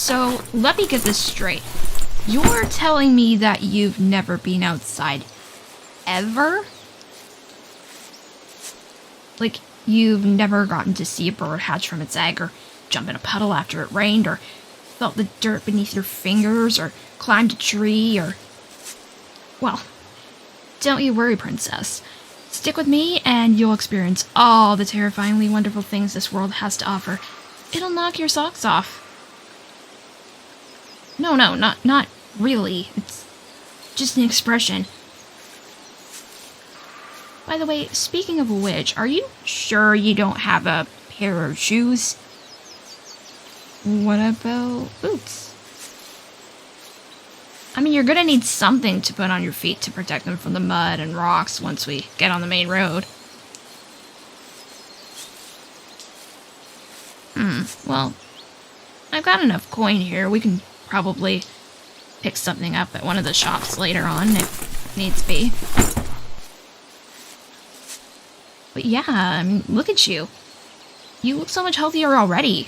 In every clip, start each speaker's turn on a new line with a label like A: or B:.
A: So, let me get this straight. You're telling me that you've never been outside ever? Like, you've never gotten to see a bird hatch from its egg, or jump in a puddle after it rained, or felt the dirt beneath your fingers, or climbed a tree, or... Well, don't you worry, princess. Stick with me, and you'll experience all the terrifyingly wonderful things this world has to offer. It'll knock your socks off. No, not really. It's just an expression. By the way, speaking of which, are you sure you don't have a pair of shoes? What about boots? I mean, you're gonna need something to put on your feet to protect them from the mud and rocks once we get on the main road. Well, I've got enough coin here. We can probably pick something up at one of the shops later on if needs be. But yeah, I mean, look at you. You look so much healthier already.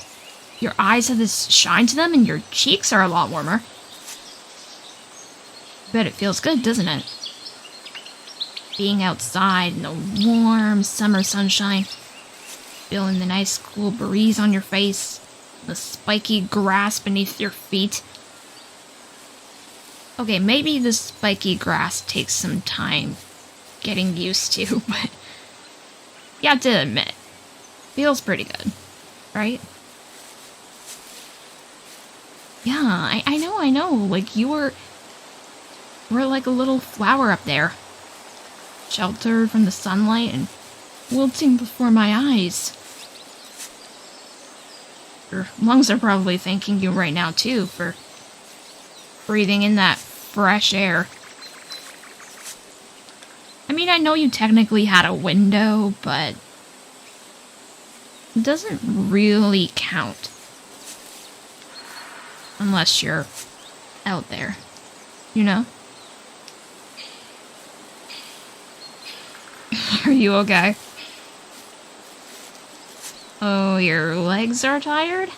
A: Your eyes have this shine to them and your cheeks are a lot warmer. Bet it feels good, doesn't it? Being outside in the warm summer sunshine, feeling the nice cool breeze on your face, the spiky grass beneath your feet. Okay, maybe the spiky grass takes some time getting used to, but you have to admit, feels pretty good, right? Yeah, I know, like we're like a little flower up there, sheltered from the sunlight and wilting before my eyes. Your lungs are probably thanking you right now, too, for breathing in that fresh air. I mean, I know you technically had a window, but it doesn't really count. Unless you're out there, you know? Are you okay? Oh, your legs are tired?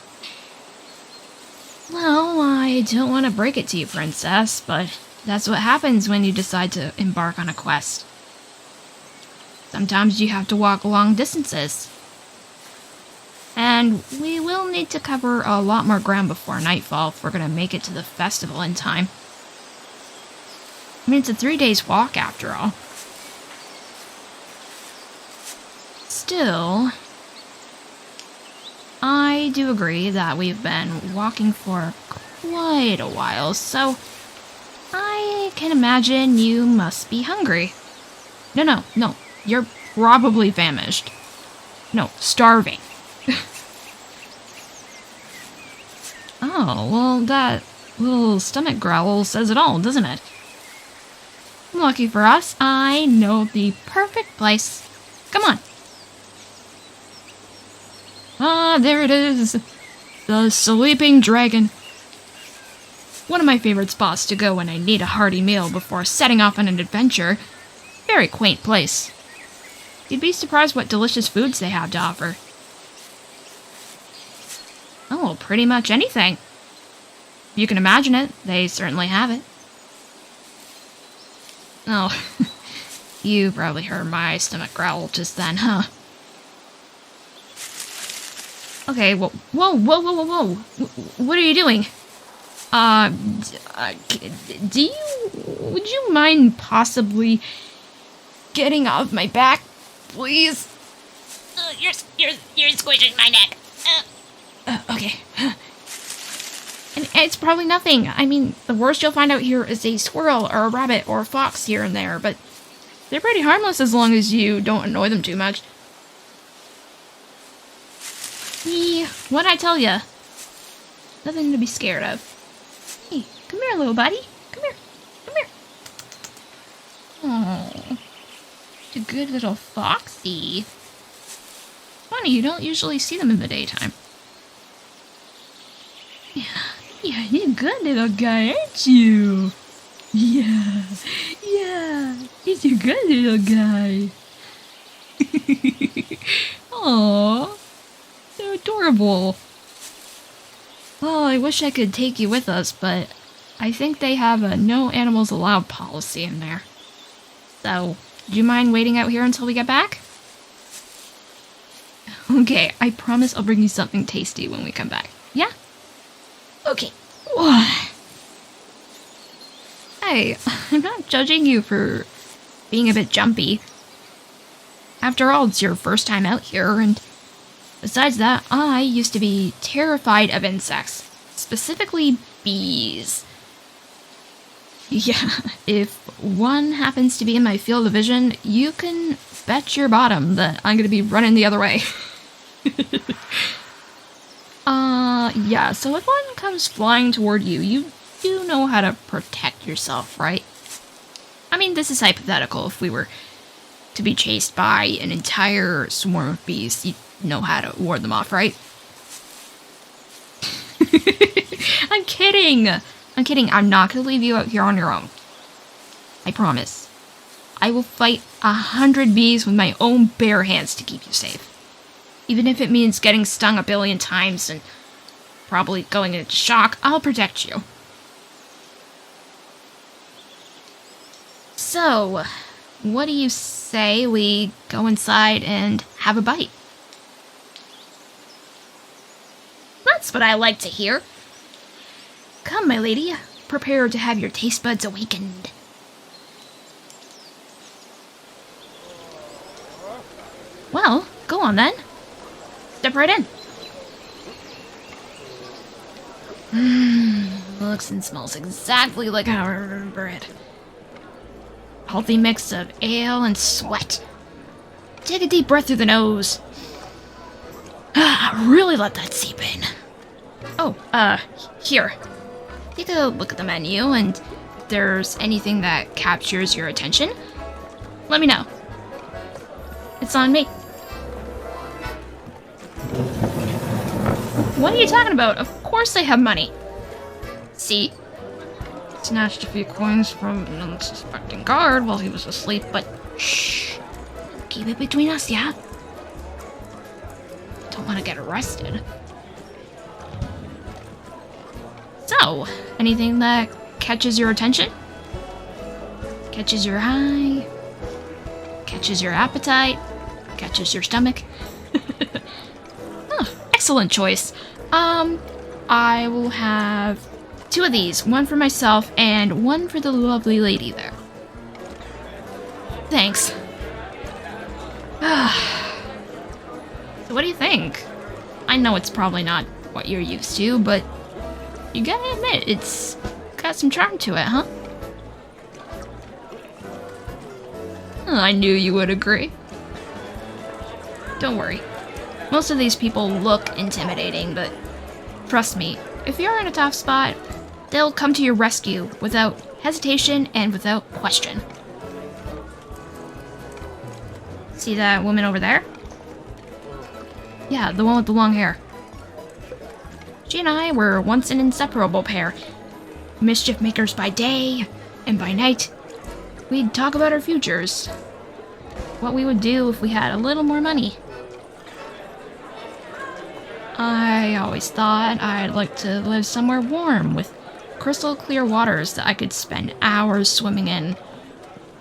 A: Well, I don't want to break it to you, princess, but that's what happens when you decide to embark on a quest. Sometimes you have to walk long distances. And we will need to cover a lot more ground before nightfall if we're going to make it to the festival in time. I mean, it's a 3 days walk after all. Still, I do agree that we've been walking for quite a while, so I can imagine you must be hungry. No, you're probably famished. No, starving. Oh, well, that little stomach growl says it all, doesn't it? Lucky for us, I know the perfect place. Come on. Ah, there it is. The Sleeping Dragon. One of my favorite spots to go when I need a hearty meal before setting off on an adventure. Very quaint place. You'd be surprised what delicious foods they have to offer. Oh, pretty much anything. If you can imagine it, they certainly have it. Oh, you probably heard my stomach growl just then, huh? Okay, whoa. What are you doing? Would you mind possibly getting off my back, please?
B: You're squishing my neck.
A: Okay. And it's probably nothing. I mean, the worst you'll find out here is a squirrel or a rabbit or a fox here and there, but they're pretty harmless as long as you don't annoy them too much. What'd I tell ya? Nothing to be scared of. Hey, come here, little buddy. Come here. Oh, a good little foxy. Funny, you don't usually see them in the daytime. Yeah, you're a good little guy, aren't you? Yeah, he's a good little guy. Aww, so adorable. Well, I wish I could take you with us, but I think they have a no animals allowed policy in there. So, do you mind waiting out here until we get back? Okay, I promise I'll bring you something tasty when we come back. Yeah?
B: Okay.
A: Hey, I'm not judging you for being a bit jumpy. After all, it's your first time out here, and besides that, I used to be terrified of insects, specifically bees. Yeah, if one happens to be in my field of vision, you can bet your bottom that I'm gonna be running the other way. Yeah, so if one comes flying toward you, you do know how to protect yourself, right? I mean, this is hypothetical. If we were to be chased by an entire swarm of bees, you know how to ward them off, right? I'm kidding! I'm kidding. I'm not gonna leave you out here on your own. I promise. I will fight 100 bees with my own bare hands to keep you safe. Even if it means getting stung a billion times and probably going into shock, I'll protect you. So, what do you say we go inside and have a bite?
B: That's what I like to hear.
A: Come, my lady. Prepare to have your taste buds awakened. Well, go on then. Step right in. Looks and smells exactly like how I remember it. Healthy mix of ale and sweat. Take a deep breath through the nose. Really let that seep in. Oh, here. Take a look at the menu, and if there's anything that captures your attention, let me know. It's on me. What are you talking about? Of course they have money. See? Snatched a few coins from an unsuspecting guard while he was asleep, but shh. Keep it between us, yeah? Don't want to get arrested. So, anything that catches your attention? Catches your eye? Catches your appetite? Catches your stomach? Oh, excellent choice. I will have 2 of these. One for myself and one for the lovely lady there. Thanks. So what do you think? I know it's probably not what you're used to, but you gotta admit, it's got some charm to it, huh? I knew you would agree. Don't worry. Most of these people look intimidating, but trust me, if you're in a tough spot, they'll come to your rescue without hesitation and without question. See that woman over there? Yeah, the one with the long hair. She and I were once an inseparable pair. Mischief makers by day, and by night, we'd talk about our futures. What we would do if we had a little more money. I always thought I'd like to live somewhere warm with crystal clear waters that I could spend hours swimming in,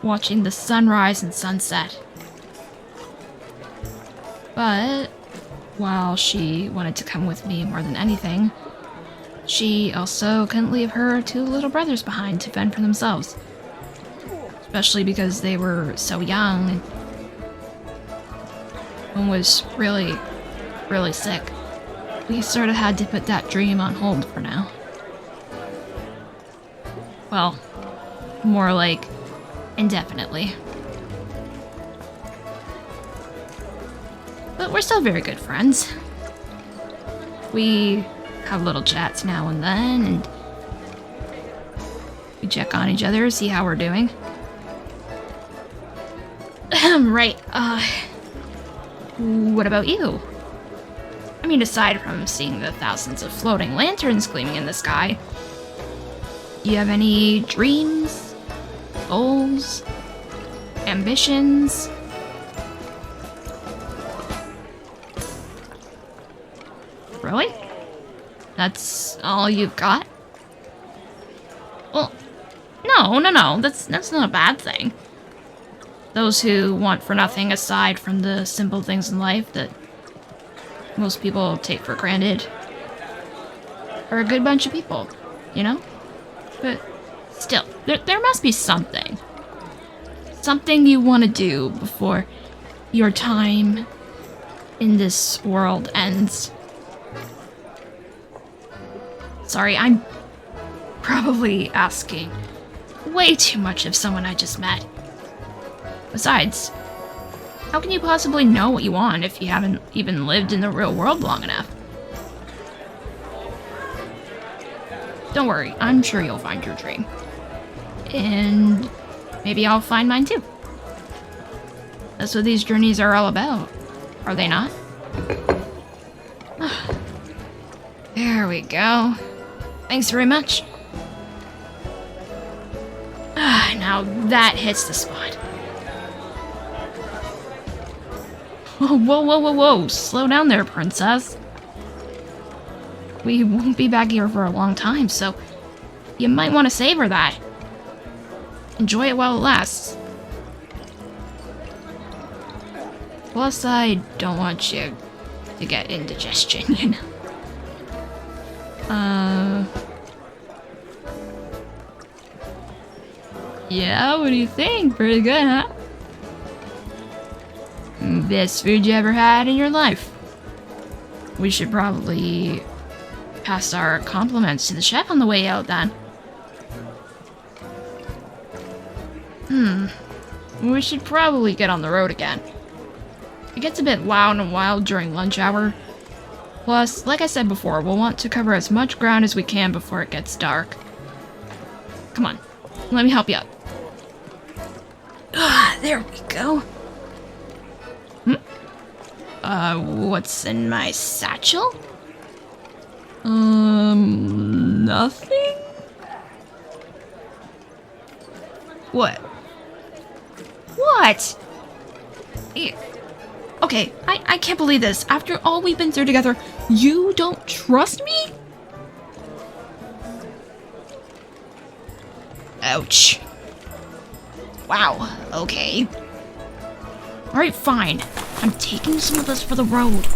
A: watching the sunrise and sunset. But while she wanted to come with me more than anything, she also couldn't leave her 2 little brothers behind to fend for themselves. Especially because they were so young, and one was really, really sick. We sort of had to put that dream on hold for now. Well, more like indefinitely. But we're still very good friends. We have little chats now and then, and we check on each other, see how we're doing. Right, what about you? I mean, aside from seeing the thousands of floating lanterns gleaming in the sky, do you have any dreams, goals, ambitions? Really? That's all you've got? Well, no. That's not a bad thing. Those who want for nothing aside from the simple things in life that most people take for granted are a good bunch of people, you know? But still, there must be something. Something you want to do before your time in this world ends. Sorry, I'm probably asking way too much of someone I just met. Besides, how can you possibly know what you want if you haven't even lived in the real world long enough? Don't worry, I'm sure you'll find your dream. And maybe I'll find mine too. That's what these journeys are all about, are they not? There we go. Thanks very much. Now that hits the spot. Whoa. Slow down there, princess. We won't be back here for a long time, so you might want to savor that. Enjoy it while it lasts. Plus, I don't want you to get indigestion, you know? Yeah, what do you think? Pretty good, huh? Best food you ever had in your life. We should probably pass our compliments to the chef on the way out, then. We should probably get on the road again. It gets a bit loud and wild during lunch hour. Plus, like I said before, we'll want to cover as much ground as we can before it gets dark. Come on, let me help you up. There we go. What's in my satchel? Nothing? What? What? Okay, I can't believe this. After all we've been through together, you don't trust me? Ouch. Wow, okay. Alright, fine. I'm taking some of this for the road.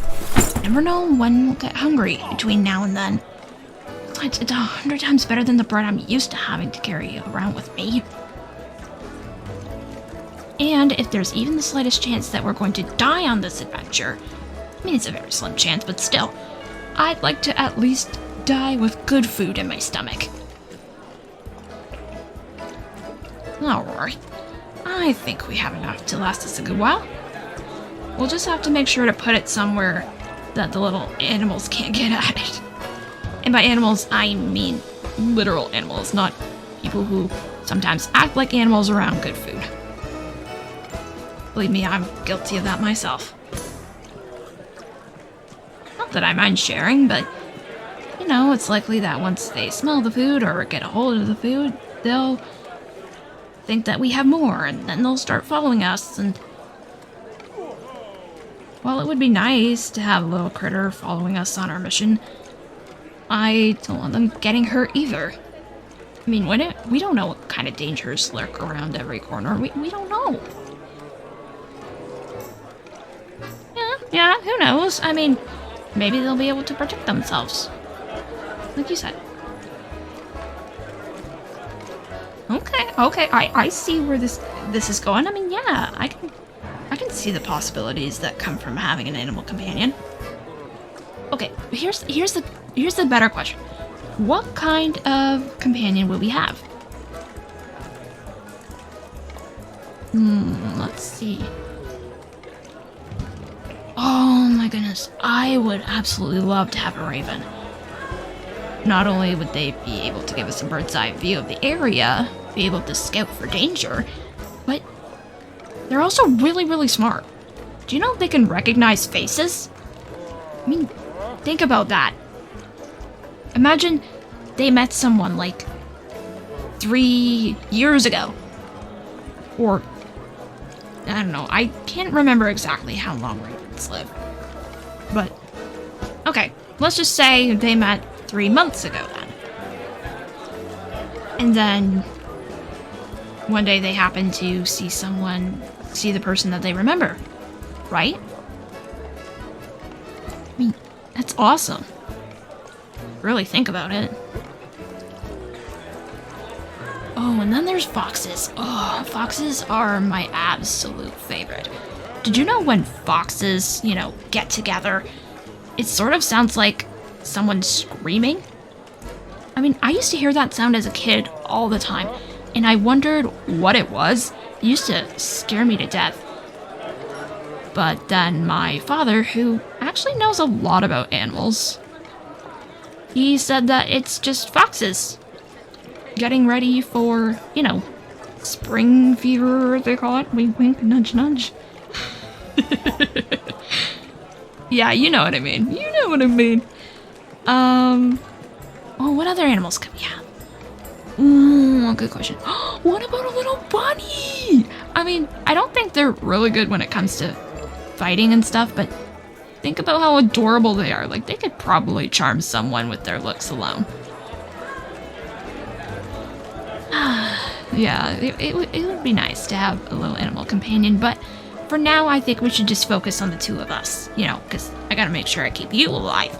A: Never know when we'll get hungry between now and then. It's 100 times better than the bread I'm used to having to carry around with me. And if there's even the slightest chance that we're going to die on this adventure, I mean, it's a very slim chance, but still, I'd like to at least die with good food in my stomach. Alright, I think we have enough to last us a good while. We'll just have to make sure to put it somewhere that the little animals can't get at it. And by animals, I mean literal animals, not people who sometimes act like animals around good food. Believe me, I'm guilty of that myself. Not that I mind sharing, but, you know, it's likely that once they smell the food or get a hold of the food, they'll think that we have more, and then they'll start following us, and while it would be nice to have a little critter following us on our mission, I don't want them getting hurt either. I mean, we don't know what kind of dangers lurk around every corner. We don't know. Yeah, who knows? I mean, maybe they'll be able to protect themselves. Like you said. Okay, I see where this is going. I mean, yeah, I can see the possibilities that come from having an animal companion. Okay, here's the better question. What kind of companion will we have? Let's see. Oh my goodness, I would absolutely love to have a raven. Not only would they be able to give us a bird's eye view of the area, be able to scout for danger, but they're also really, really smart. Do you know they can recognize faces? I mean, think about that. Imagine they met someone like 3 years ago. Or, I don't know, I can't remember exactly how long ravens live. But, okay, let's just say they met 3 months ago then. And then one day they happen to see the person that they remember, right? I mean, that's awesome. Really think about it. Oh, and then there's foxes. Oh, foxes are my absolute favorite. Did you know when foxes, get together, it sort of sounds like someone screaming? I mean, I used to hear that sound as a kid all the time, and I wondered what it was. It used to scare me to death. But then my father, who actually knows a lot about animals, he said that it's just foxes getting ready for, spring fever, they call it. Wink, wink, nudge, nudge. Yeah, you know what I mean. You know what I mean. Oh, what other animals can we have? Good question. What about a little bunny? I mean, I don't think they're really good when it comes to fighting and stuff, but think about how adorable they are. Like, they could probably charm someone with their looks alone. Yeah, it would be nice to have a little animal companion, but for now, I think we should just focus on the two of us, because I gotta make sure I keep you alive.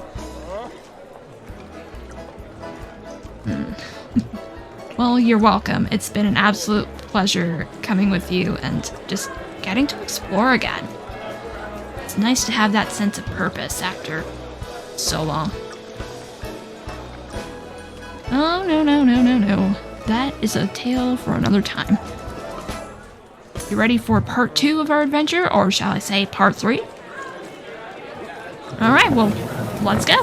A: Well, you're welcome. It's been an absolute pleasure coming with you and just getting to explore again. It's nice to have that sense of purpose after so long. Oh, no. That is a tale for another time. You ready for part 2 of our adventure, or shall I say part 3? Alright, well, let's go.